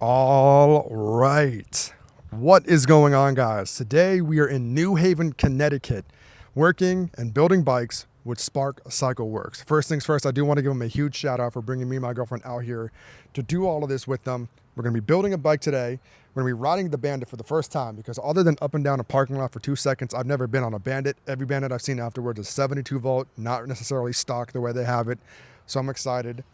All right. What is going on, guys? Today we are in New Haven, Connecticut, working and building bikes with Spark Cycleworks. First things first, I do want to give them a huge shout out for bringing me and my girlfriend out here to do all of this with them. We're going to be building a bike today. We're going to be riding the Bandit for the first time because other than up and down a parking lot for 2 seconds, I've never been on a Bandit. Every Bandit I've seen afterwards is 72 volt, not necessarily stock the way they have it. So I'm excited.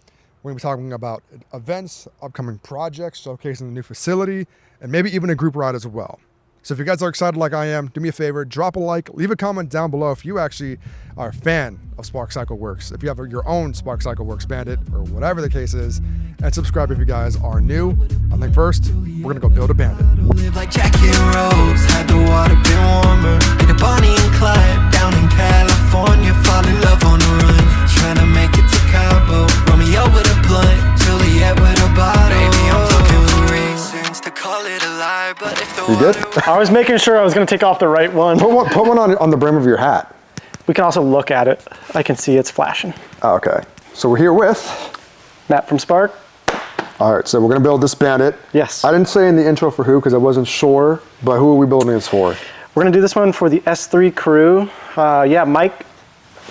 We're going to be talking about events, upcoming projects, showcasing the new facility, and maybe even a group ride as well. So if you guys are excited like I am, do me a favor, drop a like, leave a comment down below if you actually are a fan of Spark Cycleworks, if you have your own Spark Cycleworks Bandit, or whatever the case is, and subscribe if you guys are new. I think first, we're gonna go build a Bandit. Live like Jackie and Rose, had the water been warmer, like a Bonnie and Clyde, down in California, fall in love on the run, trying to make it to Cabo, Romeo with a blunt, Juliet with a bottle, baby I'm looking for reasons to call it a lie, but if the You good? I was making sure I was going to take off the right one. Put one on the brim of your hat. We can also look at it. I can see it's flashing. Oh, okay. So we're here with Matt from Spark. All right, so we're gonna build this Bandit. Yes. I didn't say in the intro for who because I wasn't sure, but who are we building this for? We're going to do this one for the S3 crew. Yeah, Mike,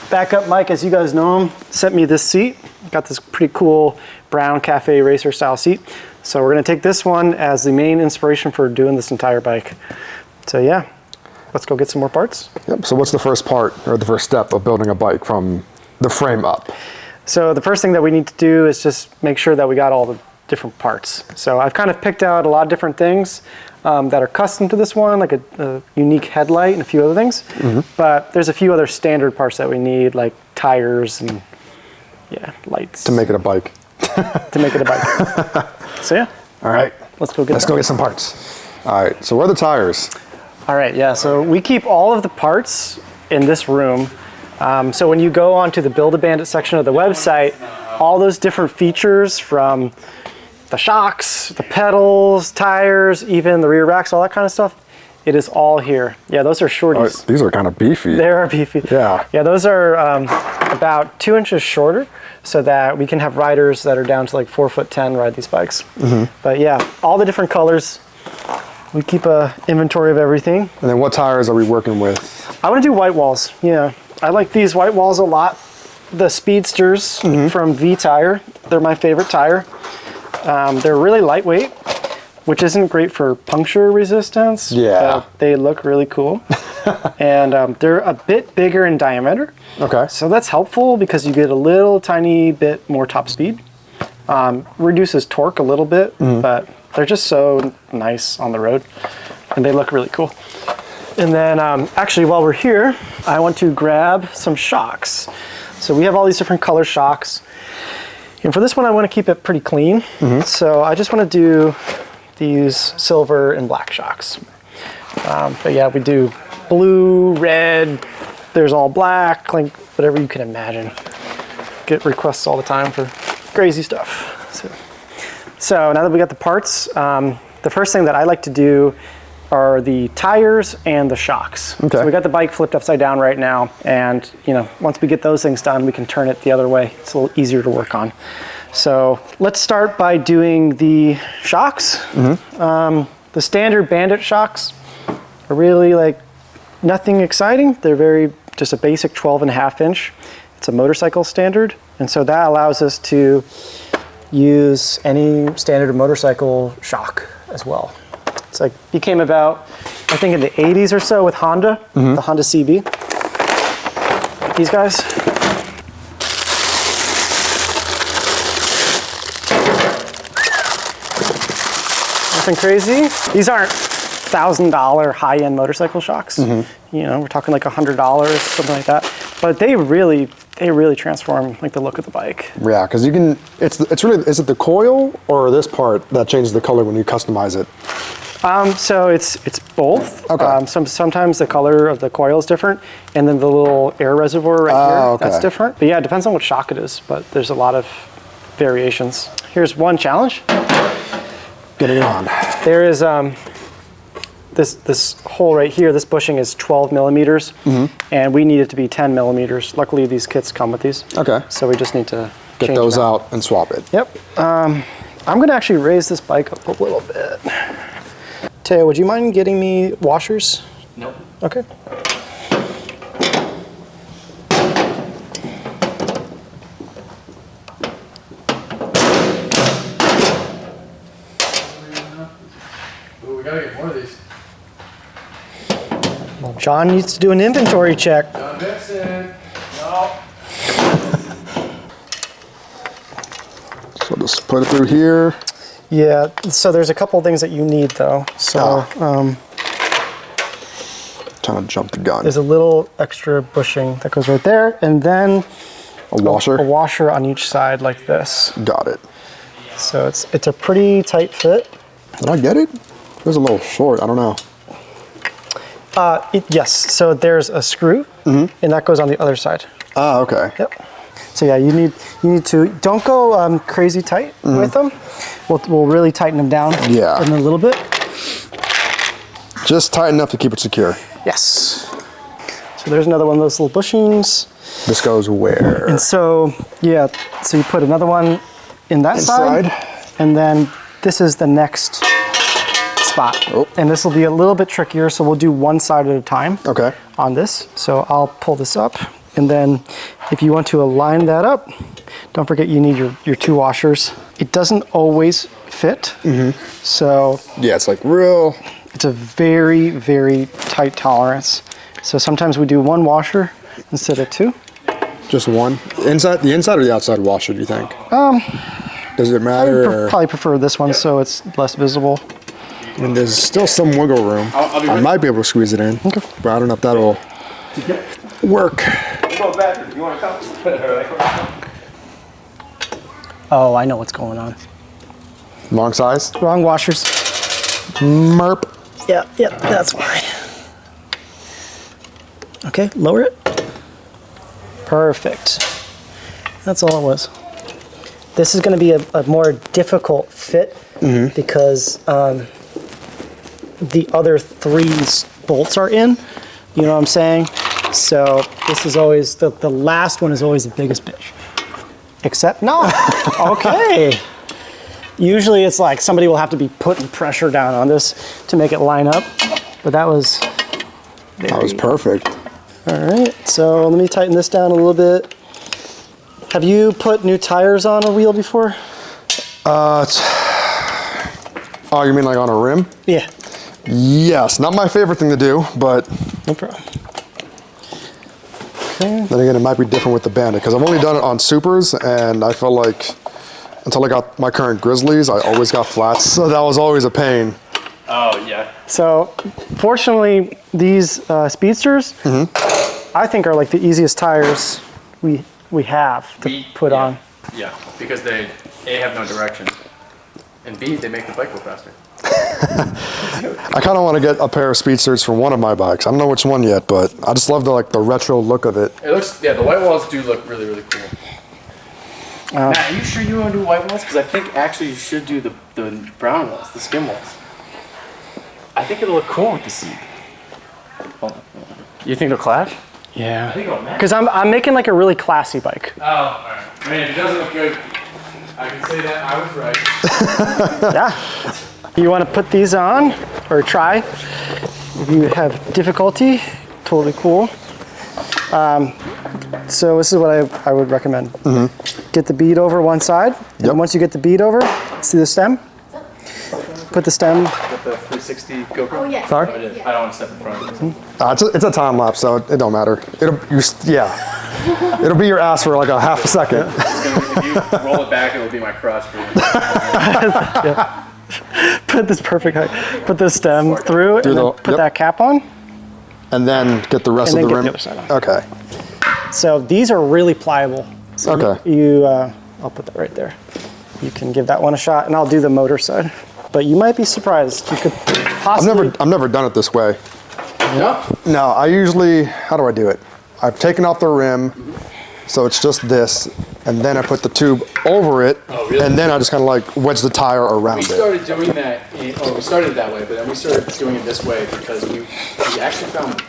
backup Mike, as you guys know him, sent me this seat. Got this pretty cool brown cafe racer style seat. So we're going to take this one as the main inspiration for doing this entire bike. So yeah, let's go get some more parts. Yep, so what's the first part or the first step of building a bike from the frame up? So the first thing that we need to do is just make sure that we got all the different parts. So I've kind of picked out a lot of different things that are custom to this one, like a unique headlight and a few other things. But there's a few other standard parts that we need, like tires and yeah, lights. To make it a bike. To make it a bike. So yeah. All right. Let's go get some parts. All right, so where are the tires? All right, yeah, so we keep all of the parts in this room. So when you go onto the Build a Bandit section of the website, all those different features from the shocks, the pedals, tires, even the rear racks, all that kind of stuff, it is all here. Yeah, those are shorties. These are kind of beefy. They are beefy. Yeah. Yeah, those are about 2 inches shorter so that we can have riders that are down to like 4'10" ride these bikes. But yeah, all the different colors. We keep a inventory of everything. And then what tires are we working with? I want to do white walls. Yeah, I like these white walls a lot. The Speedsters from V Tire, they're my favorite tire. They're really lightweight, which isn't great for puncture resistance. Yeah. But they look really cool. And they're a bit bigger in diameter. Okay. So that's helpful because you get a little tiny bit more top speed. Reduces torque a little bit, but they're just so nice on the road. And they look really cool. And then actually while we're here, I want to grab some shocks. So we have all these different color shocks. And for this one, I want to keep it pretty clean. So I just want to do these silver and black shocks. But yeah, we do blue, red, there's all black, like whatever you can imagine. Get requests all the time for crazy stuff. So now that we got the parts, the first thing that I like to do are the tires and the shocks. Okay. So we got the bike flipped upside down right now, and you know, once we get those things done, we can turn it the other way. It's a little easier to work on. So let's start by doing the shocks. The standard Bandit shocks are really like nothing exciting. They're just a basic 12.5 inch. It's a motorcycle standard, and so that allows us to use any standard motorcycle shock as well. It's like became about, I think in the 80s or so with Honda, the Honda CB. These guys. Nothing crazy. These aren't $1,000 high-end motorcycle shocks. You know, we're talking like $100, something like that. But they really transform like the look of the bike. Yeah, because you can. It's really. Is it the coil or this part that changes the color when you customize it? So it's both. Okay. Sometimes the color of the coil is different, and then the little air reservoir right here, okay. that's different. But yeah, it depends on what shock it is, but there's a lot of variations. Here's one challenge. Get it on. There is this hole right here, this bushing is 12 millimeters, and we need it to be 10 millimeters. Luckily, these kits come with these. Okay. So we just need to Get change those them out and swap it. Yep. I'm going to actually raise this bike up a little bit. Teo, would you mind getting me washers? Nope. Okay. Ooh, we gotta get more of these. Well, John needs to do an inventory check. John Dixon. No. So just put it through here. Yeah, so there's a couple things that you need though. So Trying to jump the gun. there's a little extra bushing that goes right there, and then A washer. a washer on each side like this. Got it. So it's a pretty tight fit. Did I get it? It was a little short. I don't know. Yes, so there's a screw, and that goes on the other side. Ah, okay. Yep. So yeah, you need to, don't go crazy tight with them. We'll really tighten them down Yeah. in a little bit. Just tight enough to keep it secure. Yes. So there's another one of those little bushings. This goes where? And so, yeah, so you put another one in that Inside. side, and then this is the next spot. Oh. And this will be a little bit trickier, so we'll do one side at a time Okay. on this. So I'll pull this up, and then if you want to align that up, don't forget you need your two washers. It doesn't always fit, so Yeah, it's like real. it's a very, very tight tolerance. So sometimes we do one washer instead of two. Just one. The inside or the outside washer, do you think? Does it I matter? would probably prefer this one so it's less visible. I mean, there's still some wiggle room. I'll be I ready. might be able to squeeze it in, but I don't know if that'll work. Go back. You want to come? Oh, I know what's going on. Wrong size? Wrong washers. Merp. Yeah, that's why. Okay, lower it. Perfect. That's all it was. This is going to be a more difficult fit because the other three bolts are in. You know what I'm saying? So this is always, the last one is always the biggest bitch. Except not. Okay. Usually it's like somebody will have to be putting pressure down on this to make it line up. But that was Perfect. all right, so let me tighten this down a little bit. Have you put new tires on a wheel before? Oh, you mean like on a rim? Yeah, Yes. Not my favorite thing to do, but no problem. Okay, then again, it might be different with the Bandit because I've only done it on Supers, and I felt like until I got my current Grizzlies, I always got flats, so that was always a pain. Oh, yeah. so fortunately these Speedsters, I think are like the easiest tires we have to put on. Yeah, because they, A, have no direction, and B, they make the bike go faster. I kind of want to get a pair of Speedsters for one of my bikes. I don't know which one yet, but I just love the retro look of it. It looks, yeah, the white walls do look really, really cool. Matt, are you sure you want to do white walls? Because I think actually you should do the brown walls, the skim walls. I think it'll look cool with the seat. Hold on. You think they'll clash? I Yeah, think it'll match. because I'm making like a really classy bike. Oh, alright. I mean, if it doesn't look good, I can say that I was right. Yeah. You want to put these on or try? If you have difficulty, totally cool. So this is what I would recommend. Get the bead over one side. Yep. And once you get the bead over, see the stem? Put the stem. With the 360 GoPro? Oh, yes. Sorry? I did. I don't want to step in front. It's a time lapse, so it don't matter. It'll be your ass for like a half a second. If you roll it back, it will be my crotch for you. Put this perfect height. Put the stem through and then put yep. that cap on. And then get the rest And of then the get rim. the other side on. Okay. So these are really pliable. So Okay. I'll put that right there. You can give that one a shot, and I'll do the motor side. But you might be surprised. You could possibly. I've never done it this way. No? No, I usually, how do I do it? I've taken off the rim, so it's just this, and then I put the tube over it, Oh, really? and then I just kind of like wedge the tire around We it. started doing that, we started that way, but then we started doing it this way because we actually found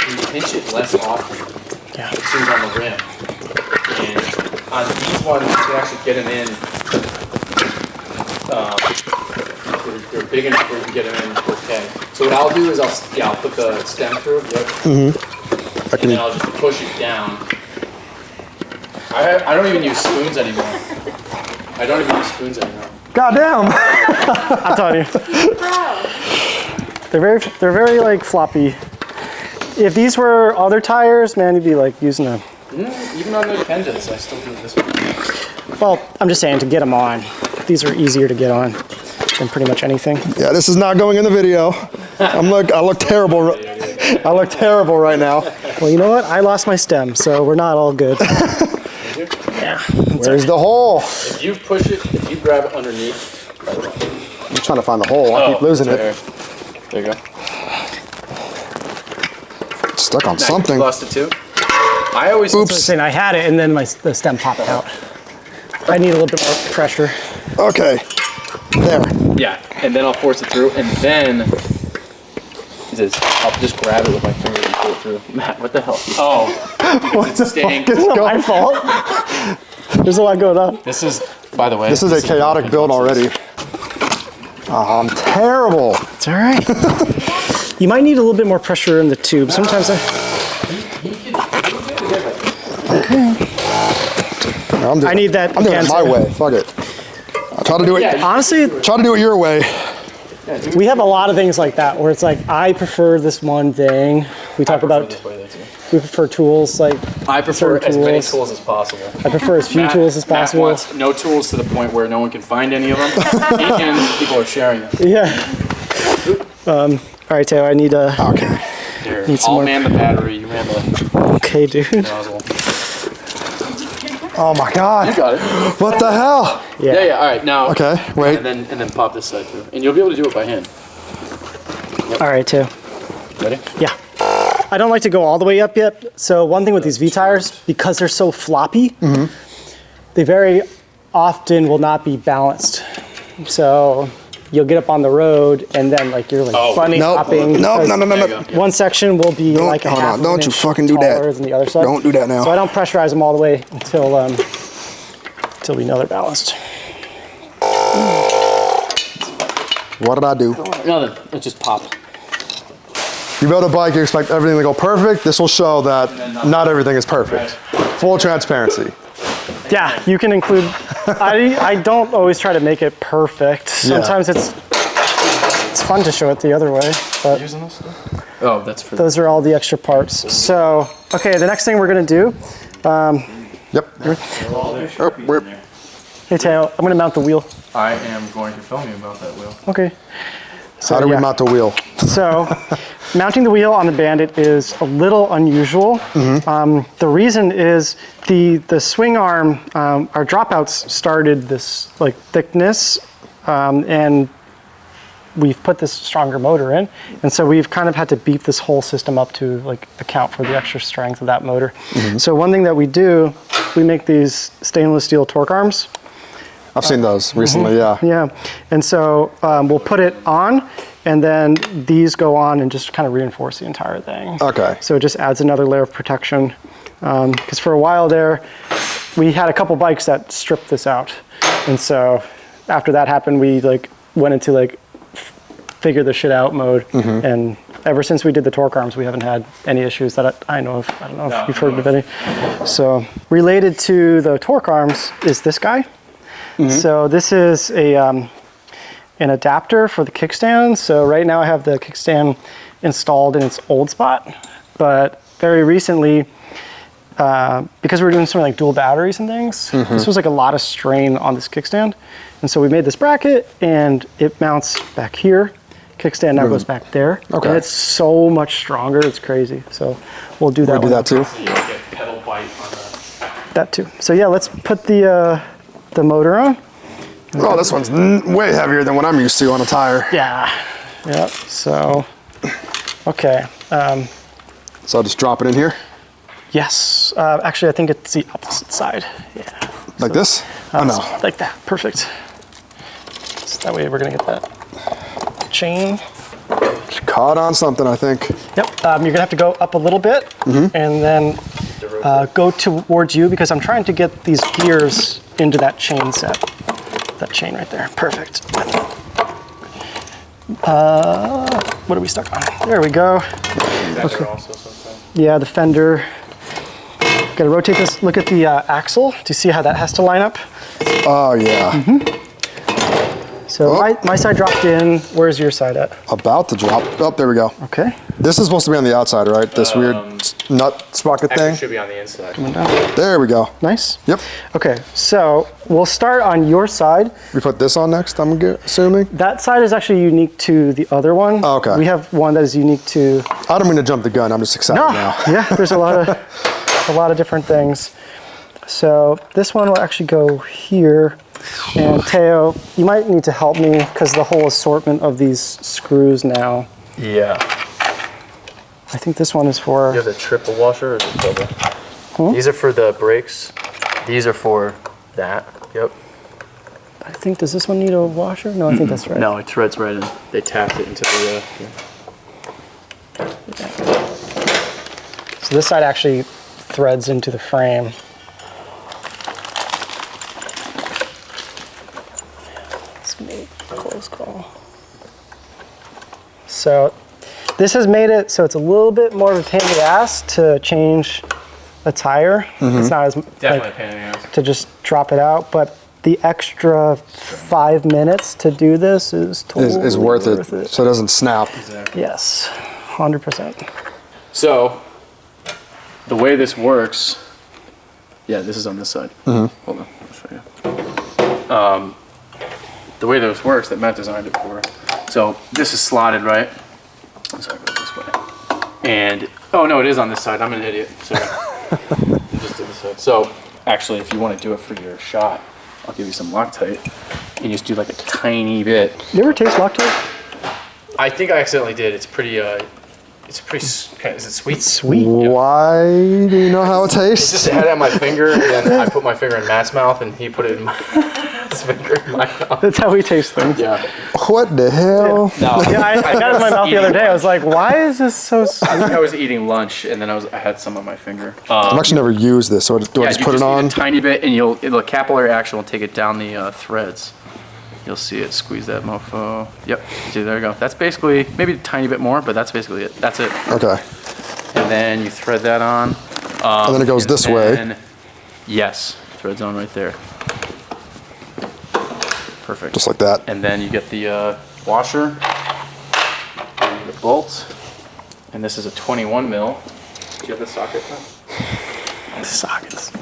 we pinch it less often. Yeah. The tube on the rim. And on these ones, you can actually get them in they're big enough where you can get them in okay. So what I'll do is I'll put the stem through. Yep. And then I'll just push it down. I don't even use spoons anymore. Goddamn. I'm telling you. They're very like floppy. If these were other tires, man, you'd be like using them. Even on the pendants, I still do it this way. Well, I'm just saying to get them on. These are easier to get on than pretty much anything. Yeah, this is not going in the video. I look terrible. I look terrible right now. Well, you know what? I lost my stem, so we're not all good. Yeah. Where's the hole? If you push it, if you grab it underneath. I'm trying to find the hole. I keep losing it. There you go. It's stuck on Now, something. You lost it too? I always. Oops. Saying I had it, and then the stem popped out. I need a little bit more pressure. Okay. There. Yeah, and then I'll force it through, and then I'll just grab it with my finger and pull it through. Matt, what the hell? Oh, What the staying. fuck is It's not going my fault. There's a lot going on. This is, by the way. This is a chaotic build already. Oh, I'm terrible. It's all right. You might need a little bit more pressure in the tube. Sometimes I need that. I'm doing it my way. Fuck it. I'll try to do it. Honestly, Try to do it your way. we have a lot of things like that where it's like I prefer this one thing. We talk about we prefer tools like I prefer certain as many tools. tools as possible. I prefer as few Matt- tools as Matt possible. wants no tools to the point where no one can find any of them, and people are sharing them. Yeah. All right, Taylor. I need a. Okay. Here, Need some I'll more- man the battery. You man the Okay, dude. nozzle. Oh my God. You got it. What the hell? Yeah. All right, now. Okay, wait. And then pop this side through, and you'll be able to do it by hand. All right, Taylor. Ready? Yeah. I don't like to go all the way up yet. So one thing with these V tires, because they're so floppy, they very often will not be balanced. So you'll get up on the road and then like you're like bunny hopping. No. One section will be like a hold half on, an don't you inch fucking do that. taller than the other side. Don't do that now. So I don't pressurize them all the way until we know they're balanced. What did I do? Nothing. It just popped. You build a bike, you expect everything to go perfect. This will show that not everything is perfect. Full transparency. Yeah, you can include. I don't always try to make it perfect. Sometimes it's fun to show it the other way. But Using this? Oh, that's for. those are all the extra parts. So, okay, the next thing we're gonna do. Yep. Oh, Hey, Tayo, I'm gonna mount the wheel. I am going to film you about that wheel. Okay. So, how do we yeah. mount the wheel? So, mounting the wheel on the Bandit is a little unusual. The reason is the swing arm, our dropouts started this like thickness, and we've put this stronger motor in, and so we've kind of had to beef this whole system up to like account for the extra strength of that motor. So one thing that we do, we make these stainless steel torque arms. I've seen those recently, yeah. Yeah, and so we'll put it on, and then these go on and just kind of reinforce the entire thing. Okay. So it just adds another layer of protection. Because for a while there, we had a couple bikes that stripped this out, and so after that happened, we like went into like figure this shit out mode, and ever since we did the torque arms, we haven't had any issues that I know of. I don't know if you've heard of any. So related to the torque arms is this guy. So this is an adapter for the kickstand. So right now I have the kickstand installed in its old spot, but very recently, because we were doing something like dual batteries and things, this was like a lot of strain on this kickstand. And so we made this bracket and it mounts back here. Kickstand now goes back there. Okay. And it's so much stronger, it's crazy. So we'll do that. We'll do that too. You get pedal bite on That too. So yeah, let's put the motor on. Oh, this one's way heavier than what I'm used to on a tire. Yeah. Yep. So, okay. So I'll just drop it in here? Yes. Actually, I think it's the opposite side. Yeah. Like this? Oh, no. Like that. Perfect. So that way we're going to get that chain. Caught on something, I think. Yep. You're going to have to go up a little bit and then go towards you because I'm trying to get these gears into that chain set. That chain right there, perfect. What are we stuck on? There we go. Okay. Also something. Yeah, the fender. Gotta rotate this, look at the axle to see how that has to line up. Oh, yeah. So my side dropped in. Where's your side at? About to drop. Oh, there we go. Okay. This is supposed to be on the outside, right? This weird nut sprocket Actually, thing. it should be on the inside. There we go. Nice. Yep. Okay, so we'll start on your side. We put this on next, I'm assuming. That side is actually unique to the other one. Oh, okay. We have one that is unique to. I don't mean to jump the gun. I'm just excited now. Yeah, there's a lot of different things. So this one will actually go here. And Teo, you might need to help me because the whole assortment of these screws now. Yeah. I think this one is for. You have the triple washer or the double? These are for the brakes. These are for that. Yep. I think, does this one need a washer? No, I think that's right. No, it threads right in. They tapped it into the. So this side actually threads into the frame. It's gonna be a close call. So this has made it so it's a little bit more of a pain in the ass to change a tire. It's not as Definitely a pain in the ass. to just drop it out, but the extra 5 minutes to do this is totally Is worth it, so it doesn't snap. Exactly. Yes, 100%. So, the way this works, yeah, this is on this side. Hold on, I'll show you. The way this works, that Matt designed it for. So this is slotted, right? Sorry, go this way. And oh no, it is on this side. I'm an idiot. Sorry, I just did this side. So actually, if you want to do it for your shot, I'll give you some Loctite. You just do like a tiny bit. You ever taste Loctite? I think I accidentally did. It's pretty. It's pretty. Is it sweet? Sweet. Why do you know how it It's tastes? just had it on my finger, and then I put my finger in Matt's mouth, and he put it in his finger in my mouth. That's how we taste things. Yeah. What the hell? No. Yeah, I got it in my mouth the other day. I was like, why is this so sweet? I think I was eating lunch, and then I had some on my finger. I've actually never used this, so do I just you put it need on? a tiny bit, and the capillary action will take it down the threads. You'll see it. Squeeze that mofo. Yep. See, there you go. That's basically maybe a tiny bit more, but that's basically it. That's it. Okay. And then you thread that on. And then it goes this way. Yes. Threads on right there. Perfect. Just like that. And then you get the washer, and the bolt, and this is a 21 mil. Do you have the socket? Sockets.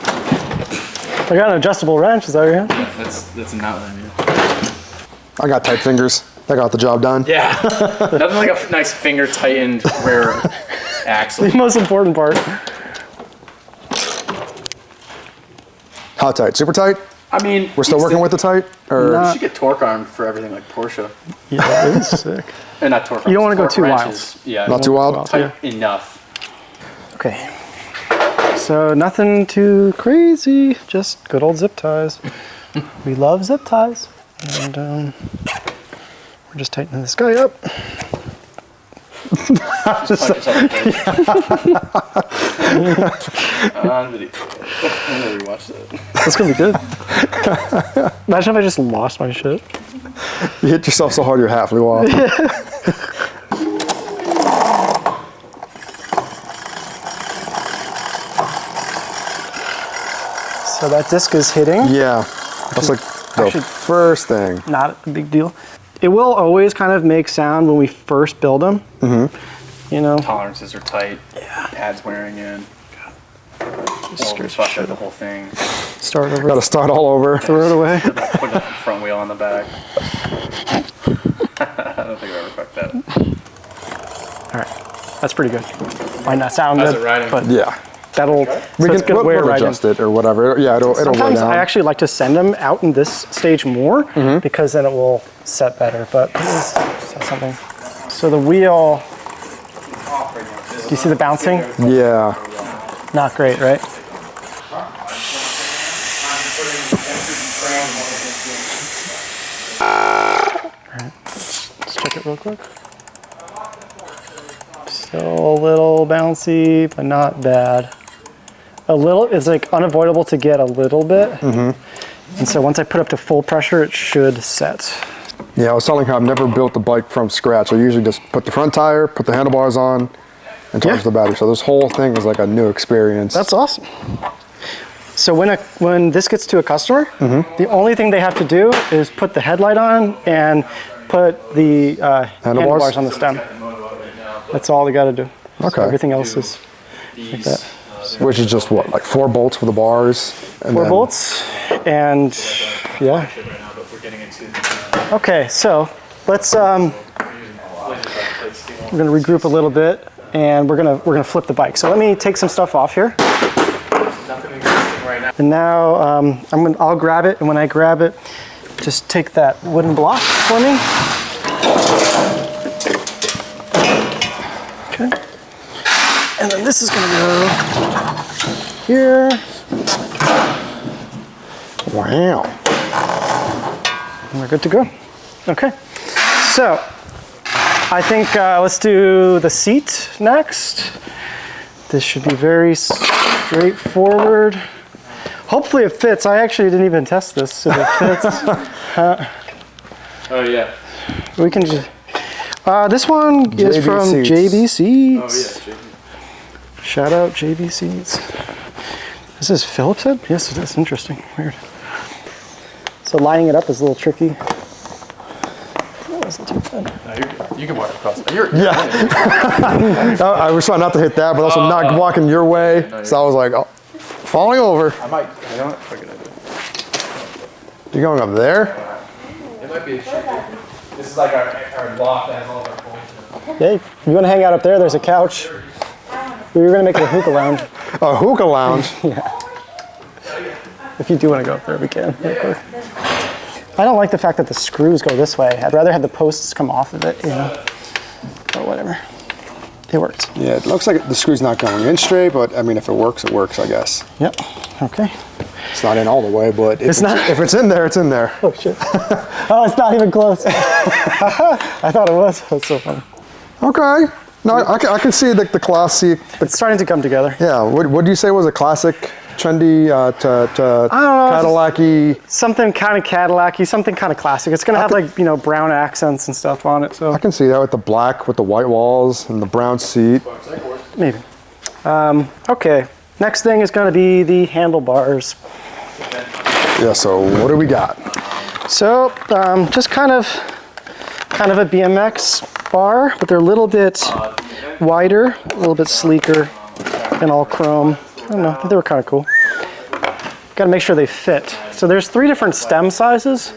I got an adjustable wrench. Is that what you're having? Yeah, that's not what I mean. I got tight fingers. I got the job done. Yeah, nothing like a nice finger tightened rear axle. The most important part. How tight? Super tight? I mean, We're still working with the tight? Or You should get torque arm for everything like Porsche. Yeah, it is sick. And not torque arm. You don't wanna go torque too wild. wrenches. Yeah. not too wild? Tight enough. Okay. So nothing too crazy, just good old zip ties. We love zip ties. And we're just tightening this guy up. Just punch yourself in the face. On video. I'm gonna rewatch that. That's gonna be good. Imagine if I just lost my shit. You hit yourself so hard you're halfway off. So that disc is hitting. Yeah. That's like the Actually- first thing. Not a big deal. It will always kind of make sound when we first build them. You know, Tolerances are tight. Yeah. Pads wearing in. Screws Fuck up the whole thing. start over, Got to start all over. throw it away. Put the front wheel on the back. I don't think I ever fucked that. All right, that's pretty good. Might not sound How's good, it riding? but Yeah. that'll. We so it's can good way of we'll riding. adjust it or whatever. Yeah, it'll weigh Sometimes down. I actually like to send them out in this stage more because then it will set better. But this is something. So the wheel. Do you see the bouncing? Yeah. Not great, right? Alright, let's check it real quick. Still a little bouncy, but not bad. A little, it's like unavoidable to get a little bit. And And so once I put up to full pressure, it should set. Yeah, I was telling her I've never built the bike from scratch. I usually just put the front tire, put the handlebars on, and charge the battery. So this whole thing is like a new experience. That's awesome. So when this gets to a customer, the only thing they have to do is put the headlight on and put the handlebars on the stem. That's all they got to do. Okay. So everything else is like that. Which is just what, like 4 bolts for the bars? And 4 bolts, and yeah. Okay, so let's we're gonna regroup a little bit, and we're gonna flip the bike. So let me take some stuff off here. And now I'll grab it, and when I grab it, just take that wooden block for me. Okay. And then this is gonna go here. Wow. And we're good to go. Okay. So I think let's do the seat next. This should be very straightforward. Hopefully it fits. I actually didn't even test this if it fits. Oh yeah. We can just. This one is JB from Seats. JB Seats. Oh yeah. Shout out JB Seats. This is Phillips head? Yes, it is. Interesting. Weird. So lining it up is a little tricky. That wasn't too bad. No, you're good. You can walk across. You're I was trying not to hit that, but also not walking your way. So I was like, oh, falling over. I might. You know what? Fuck it, I do. You going up there? It might be a tricky. This is like our loft that has all of our points. Hey, if you want to hang out up there, there's a couch. We were going to make it a hookah lounge. A hookah lounge. Yeah. If you do want to go up there, we can. I don't like the fact that the screws go this way. I'd rather have the posts come off of it, you know. But whatever. It works. Yeah, it looks like the screw's not going in straight, but I mean, if it works, I guess. Yep. Okay. It's not in all the way, but It's not? if it's in there, it's in there. Oh, shit. Oh, it's not even close. I thought it was. That's so funny. Okay. No, I can see the classic. It's starting to come together. Yeah. What do you say was a classic, trendy, Cadillac-y? Something kind of Cadillac-y, something kind of classic. It's going to have like, you know, brown accents and stuff on it. So I can see that with the black, with the white walls and the brown seat. maybe. Okay. Next thing is going to be the handlebars. Yeah. So what do we got? So just kind of a BMX bar, but they're a little bit wider, a little bit sleeker, and all chrome. I don't know, I think they were kind of cool. Got to make sure they fit. So there's 3 different stem sizes.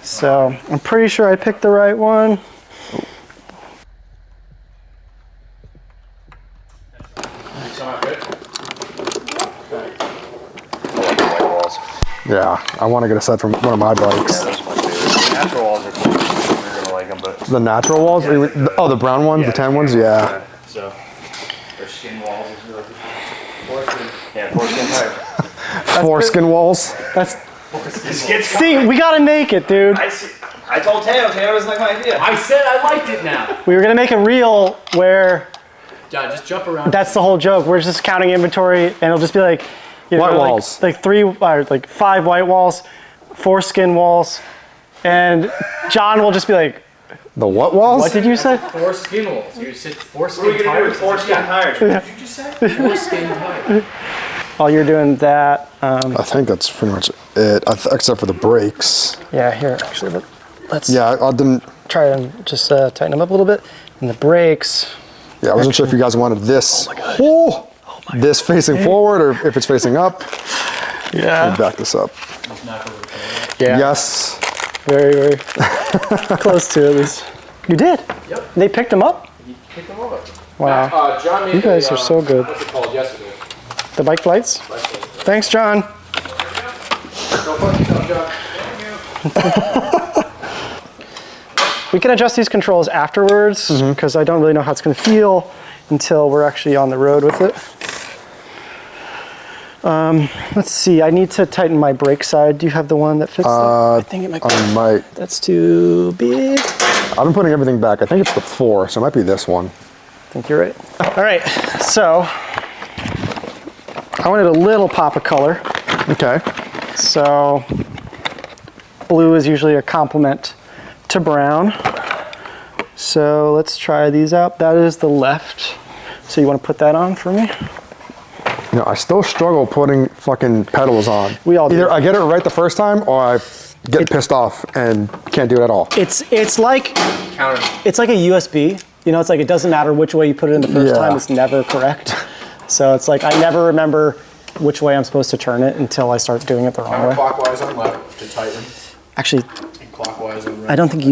So I'm pretty sure I picked the right one. Yeah, I want to get a set from one of my bikes. That's my favorite. Natural walls are cool. You're gonna like them, but The natural walls? Oh, the brown ones, the tan ones? Yeah. So their skin walls is really good. Foreskin. Yeah, foreskin type. Foreskin walls. That's. See, we got to make it, dude. I told Teo. Teo was like my idea. I said I liked it now. We were going to make a reel where John, just jump around. that's the whole joke. We're just counting inventory, and it'll just be like, you know, White like, walls. like 5 white walls, 4 skin walls, and John will just be like, The what walls? "What did you say?" Foreskin walls. You said foreskin tires. What are we gonna do with foreskin tires? What did you just say? Foreskin tires. While you're doing that, I think that's pretty much it, except for the brakes. yeah, here actually, let's Yeah, I didn't. try and just tighten them up a little bit. And the brakes, Yeah, I wasn't sure if you guys wanted this. This facing forward or if it's facing up. yeah, Back this up. yeah, Yes. very, very close to at least. You did. Yep. They picked them up. You picked them over. Wow, John made you guys are so good. What's it called yesterday? The bike flights. Thanks, John. Go fuck yourself, John. We can adjust these controls afterwards because I don't really know how it's going to feel until we're actually on the road with it. Let's see, I need to tighten my brake side. Do you have the one that fits that? I think it might be. I might. That's too big. I've been putting everything back. I think it's the 4, so it might be this one. I think you're right. All right, so I wanted a little pop of color. Okay. So blue is usually a complement to brown. So let's try these out. That is the left. So you want to put that on for me? You know, I still struggle putting fucking pedals on. We all do. Either I get it right the first time, or I get pissed off and can't do it at all. It's like Counter. it's like a USB. You know, it's like it doesn't matter which way you put it in the first time. It's never correct. So it's like I never remember which way I'm supposed to turn it until I start doing it the wrong way. Clockwise on left to tighten. Actually, And clockwise on right. I don't think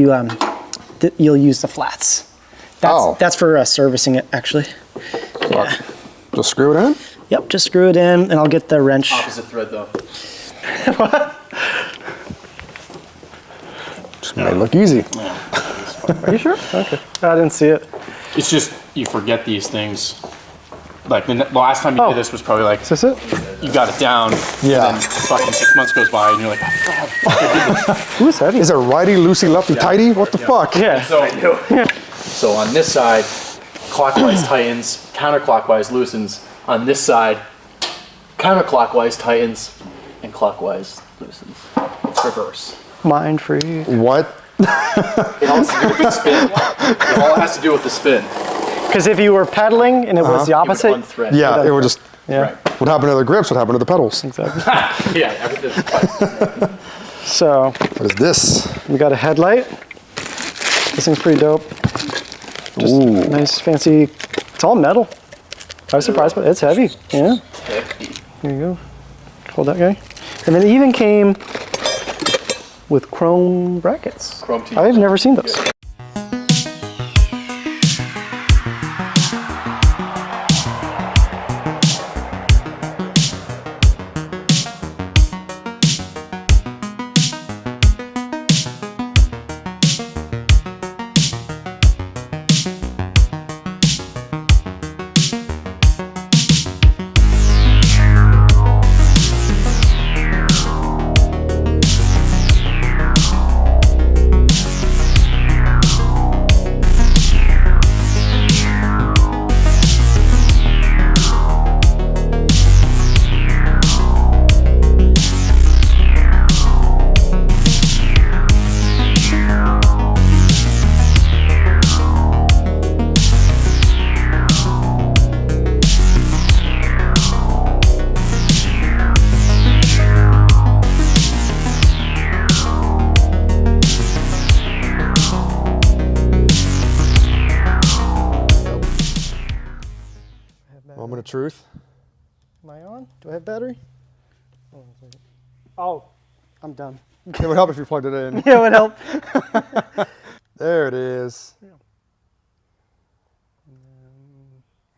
you'll use the flats. That's for servicing it, actually. Yeah. Just screw it in? Yep, just screw it in, and I'll get the wrench. Opposite thread though. What? Just made it look easy. Are you sure? Okay. I didn't see it. It's just you forget these things. Like the last time you did this was probably like Is this it? you got it down. Yeah. And then fucking 6 months goes by and you're like, Who is that? Is it righty, loosey, lefty, tighty? What the fuck? Yeah. so on this side, clockwise tightens, counterclockwise loosens. On this side, counterclockwise tightens, and clockwise loosens. It's reverse. Mind free. What? It all has to do with the spin. It all has to do with the spin. Because if you were pedaling and it was the You would opposite. unthread. Yeah, it would just. Yeah. Right. What happened to the grips? What happened to the pedals? Exactly. Yeah, everything's twice. So What is this? we got a headlight. This thing's pretty dope. Just Ooh. nice, fancy. It's all metal. I was surprised, but it's heavy. Yeah. Here you go. Hold that guy. And then it even came with chrome brackets. Chrome teeth. I've never seen those. Moment of truth. Am I on? Do I have battery? Hold on a second. Oh, I'm done. It would help if you plugged it in. Yeah, it would help. There it is.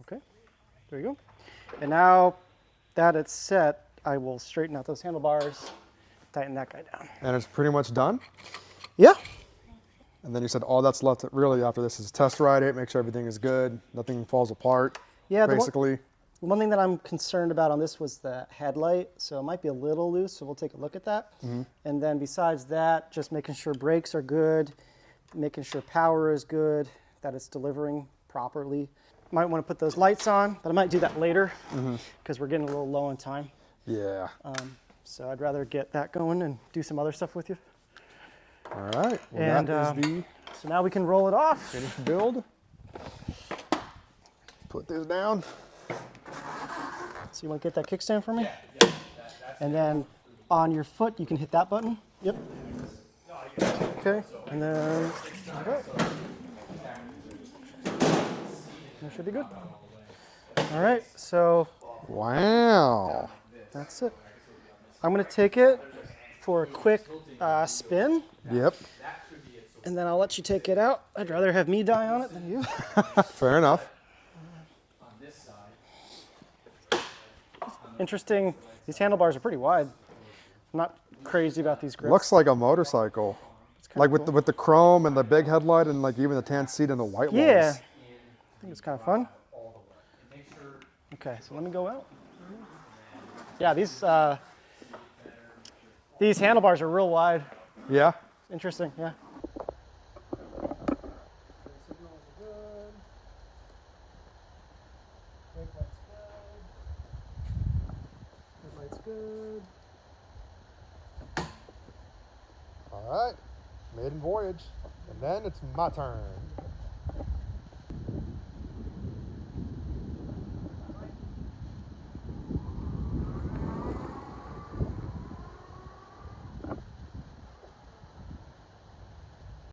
Okay, there you go. And now that it's set, I will straighten out those handlebars, tighten that guy down. And it's pretty much done. Yeah. And then you said all that's left really after this is test ride it, make sure everything is good, nothing falls apart. Yeah, basically. The one thing that I'm concerned about on this was the headlight, so it might be a little loose, so we'll take a look at that. And then besides that, just making sure brakes are good, making sure power is good, that it's delivering properly. Might want to put those lights on, but I might do that later because we're getting a little low on time. Yeah. So I'd rather get that going and do some other stuff with you. All right. Well, And that is the so now we can roll it off. finished build. Put this down. So you want to get that kickstand for me? And then on your foot, you can hit that button. Yep. Okay. And then there you go. That should be good. All right. So Wow. that's it. I'm going to take it for a quick spin, Yep. and then I'll let you take it out. I'd rather have me die on it than you. Fair enough. Interesting. These handlebars are pretty wide. I'm not crazy about these grips. Looks like a motorcycle. kinda Like cool. with the chrome and the big headlight and like even the tan seat and the white Yeah. walls. I think it's kind of fun. Okay, so let me go out. Yeah, these handlebars are real wide. Yeah. Interesting, yeah. bridge, and then it's my turn.